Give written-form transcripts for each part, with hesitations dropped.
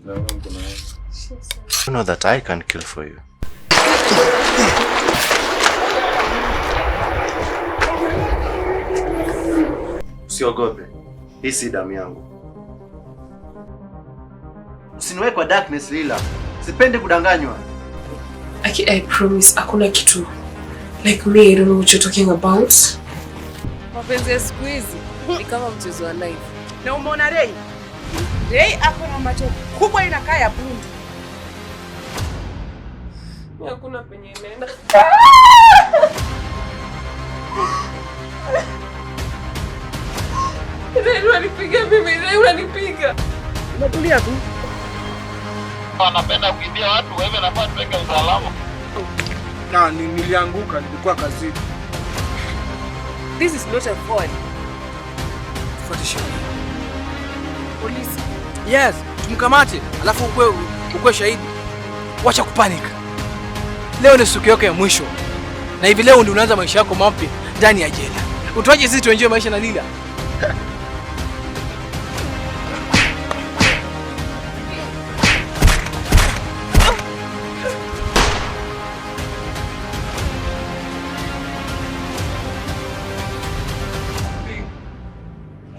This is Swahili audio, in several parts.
You know that I can kill for you. Usiogope. Hii si damu yangu. Usiniweke kwa darkness Lila. Sipendi kudanganywa. I promise hakuna kitu. Like me, I don't know what you're talking about. Mapenzi ya siku hizi ni kama mchezo wa life. Na umeona Ray? Ray ako na macho kubwa inakaa ya bundi. Hakuna penye nenda. Ray unanipiga mimi, Ray unanipiga. Unatulia tu. Anapenda kuibia watu, wewe nafaa tuweke usalama. Na nilianguka, nilikuwa kazini. This is not a phone. Fuatisha. Polisi. Yes, tumkamate, alafu ukwe shahidi. Wacha kupanic. Leo ni siku yako ya mwisho. Na hivi leo ndio unaanza maisha yako mapya ndani ya jela. Utoaje sisi tuenjoy maisha na Lila?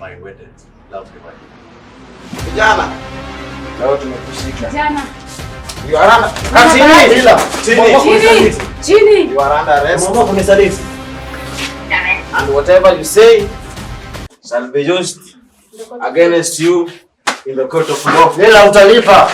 My wedded, lovely wife. Vijana. Leo tumekushika. Vijana. You are under Chini. You are under arrest. And whatever you say shall be used against you in the court of law. Lila utalipa.